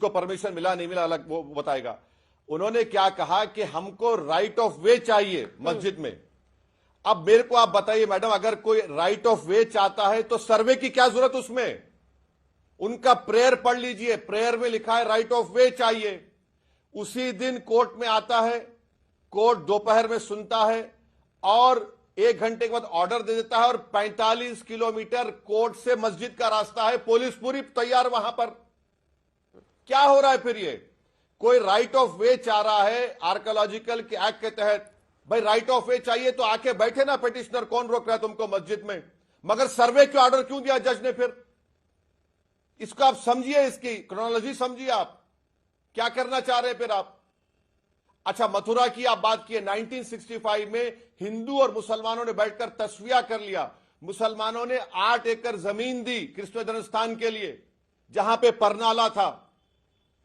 को परमिशन मिला नहीं मिला अलग वो बताएगा। उन्होंने क्या कहा कि हमको राइट ऑफ वे चाहिए मस्जिद में। अब मेरे को आप बताइए मैडम, अगर कोई राइट ऑफ वे चाहता है तो सर्वे की क्या जरूरत उसमें? उनका प्रेयर पढ़ लीजिए, प्रेयर में लिखा है राइट ऑफ वे चाहिए। उसी दिन कोर्ट में आता है, कोर्ट दोपहर में सुनता है और 1 घंटे के बाद ऑर्डर दे देता है और 45 किलोमीटर कोर्ट से मस्जिद का रास्ता है, पुलिस पूरी तैयार वहां पर। क्या हो रहा है फिर? ये कोई राइट ऑफ वे चाह रहा है आर्कोलॉजिकल एक्ट के तहत, भाई राइट ऑफ वे चाहिए तो आके बैठे ना पिटिशनर, कौन रोक रहा है तुमको मस्जिद में? मगर सर्वे के ऑर्डर क्यों दिया जज ने फिर? इसको आप समझिए, इसकी क्रोनोलॉजी समझिए, आप क्या करना चाह रहे हैं फिर आप। अच्छा, मथुरा की आप बात किए, 1965 में हिंदू और मुसलमानों ने बैठकर तस्वीया कर लिया। मुसलमानों ने 8 एकड़ जमीन दी कृष्ण जन्म स्थान के लिए, जहां पे परनाला था,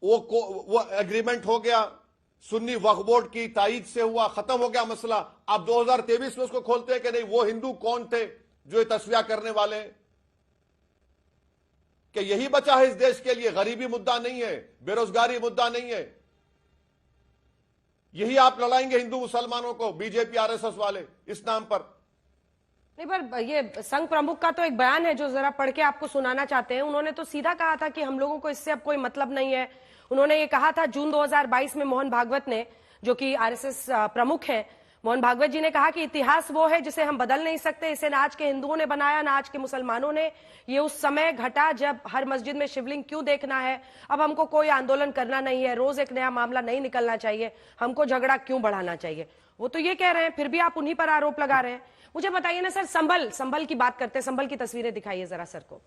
वो एग्रीमेंट हो गया, सुन्नी वक्फ बोर्ड की तायीद से हुआ, खत्म हो गया मसला। अब 2023 में उसको खोलते हैं कि नहीं, वो हिंदू कौन थे जो ये तस्वीया करने वाले हैं? कि यही बचा है इस देश के लिए? गरीबी मुद्दा नहीं है, बेरोजगारी मुद्दा नहीं है, यही आप लड़ाएंगे हिंदू मुसलमानों को, बीजेपी आरएसएस वाले इस नाम पर? नहीं, पर ये संघ प्रमुख का तो एक बयान है जो जरा पढ़ के आपको सुनाना चाहते हैं। उन्होंने तो सीधा कहा था कि हम लोगों को इससे अब कोई मतलब नहीं है। उन्होंने ये कहा था जून 2022 में, मोहन भागवत ने, जो कि आरएसएस प्रमुख हैं, मोहन भागवत जी ने कहा कि इतिहास वो है जिसे हम बदल नहीं सकते, इसे ना आज के हिंदुओं ने बनाया ना आज के मुसलमानों ने। ये उस समय घटा जब हर मस्जिद में शिवलिंग क्यों देखना है, अब हमको कोई आंदोलन करना नहीं है, रोज एक नया मामला नहीं निकलना चाहिए, हमको झगड़ा क्यों बढ़ाना चाहिए। वो तो ये कह रहे हैं, फिर भी आप उन्हीं पर आरोप लगा रहे हैं। मुझे बताइए ना सर, संभल की बात करते हैं, संभल की तस्वीरें दिखाइए जरा सर को।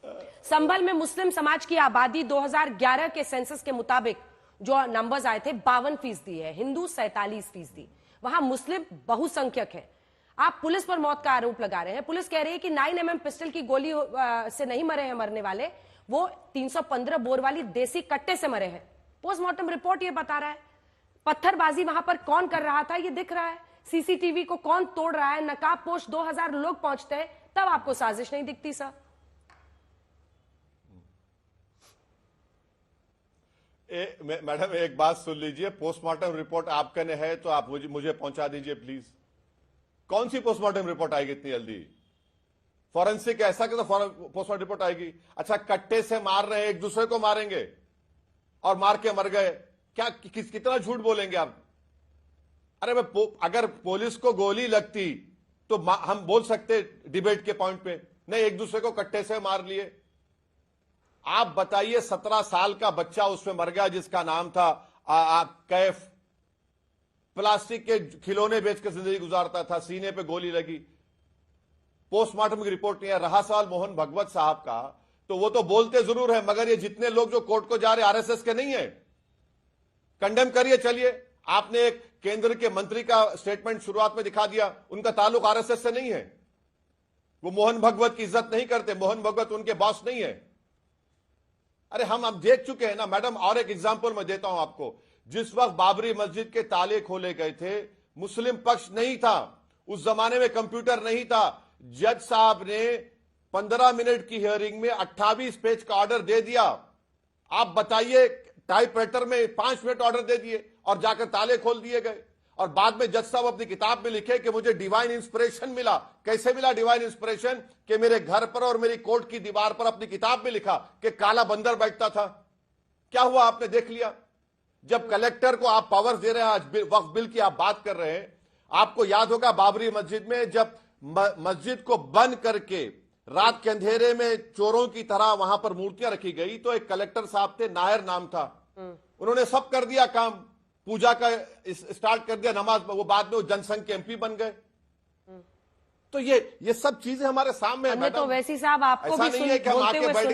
संभल में मुस्लिम समाज की आबादी 2011 के सेंसस के मुताबिक जो नंबर्स आए थे 52% है, हिंदू 47%। वहां मुस्लिम बहुसंख्यक है। आप पुलिस पर मौत का आरोप लगा रहे हैं। पुलिस कह रही है कि 9mm पिस्टल की गोली से नहीं मरे हैं मरने वाले, वो 315 बोर वाली देसी कट्टे से मरे हैं। पोस्टमार्टम रिपोर्ट ये बता रहा है। पत्थरबाजी वहां पर कौन कर रहा था ये दिख रहा है, सीसीटीवी को कौन तोड़ रहा है, नकाबपोश 2000 लोग पहुंचते हैं, तब आपको साजिश नहीं दिखती सर? मैडम एक बात सुन लीजिए, पोस्टमार्टम रिपोर्ट आपके ने है तो आप मुझे पहुंचा दीजिए प्लीज। कौन सी पोस्टमार्टम रिपोर्ट आएगी इतनी जल्दी? फॉरेंसिक ऐसा कि तो पोस्टमार्टम रिपोर्ट आएगी। अच्छा, कट्टे से मार रहे हैं, एक दूसरे को मारेंगे और मार के मर गए, क्या कितना झूठ बोलेंगे आप? अरे अगर पुलिस को गोली लगती तो हम बोल सकते डिबेट के पॉइंट पे, नहीं एक दूसरे को कट्टे से मार लिए। आप बताइए, 17 साल का बच्चा उसमें मर गया जिसका नाम था कैफ, प्लास्टिक के खिलौने बेच के जिंदगी गुजारता था, सीने पे गोली लगी, पोस्टमार्टम की रिपोर्ट नहीं है। रहा सवाल मोहन भागवत साहब का, तो वो तो बोलते जरूर है, मगर ये जितने लोग जो कोर्ट को जा रहे आरएसएस के नहीं है, कंडेम करिए। चलिए, आपने एक केंद्र के मंत्री का स्टेटमेंट शुरुआत में दिखा दिया, उनका ताल्लुक आरएसएस से नहीं है, वो मोहन भागवत की इज्जत नहीं करते, मोहन भागवत उनके बॉस नहीं है। अरे हम अब देख चुके हैं ना मैडम। और एक एग्जांपल मैं देता हूं आपको, जिस वक्त बाबरी मस्जिद के ताले खोले गए थे, मुस्लिम पक्ष नहीं था, उस जमाने में कंप्यूटर नहीं था, जज साहब ने 15 मिनट की हियरिंग में 28 पेज का ऑर्डर दे दिया। आप बताइए, टाइपराइटर में 5 मिनट ऑर्डर दे दिए और जाकर ताले खोल दिए गए। और बाद में जज साहब अपनी किताब में लिखे कि मुझे डिवाइन इंस्पिरेशन मिला। कैसे मिला डिवाइन इंस्पिरेशन? कि मेरे घर पर और मेरी कोर्ट की दीवार पर अपनी किताब में लिखा कि काला बंदर बैठता था। क्या हुआ आपने देख लिया। जब कलेक्टर को आप पावर दे रहे हैं, आज वक्फ बिल की आप बात कर रहे हैं, आपको याद होगा बाबरी मस्जिद में जब मस्जिद को बंद करके रात के अंधेरे में चोरों की तरह वहां पर मूर्तियां रखी गई, तो एक कलेक्टर साहब थे, नायर नाम था, उन्होंने सब कर दिया काम, पूजा का स्टार्ट कर दिया, नमाज, वो बाद में वो जनसंघ के एमपी बन गए। तो ये सब चीजें हमारे सामने है मैडम। तो वैसी साहब आपको ऐसा भी नहीं है कि हम आके बैठ गए।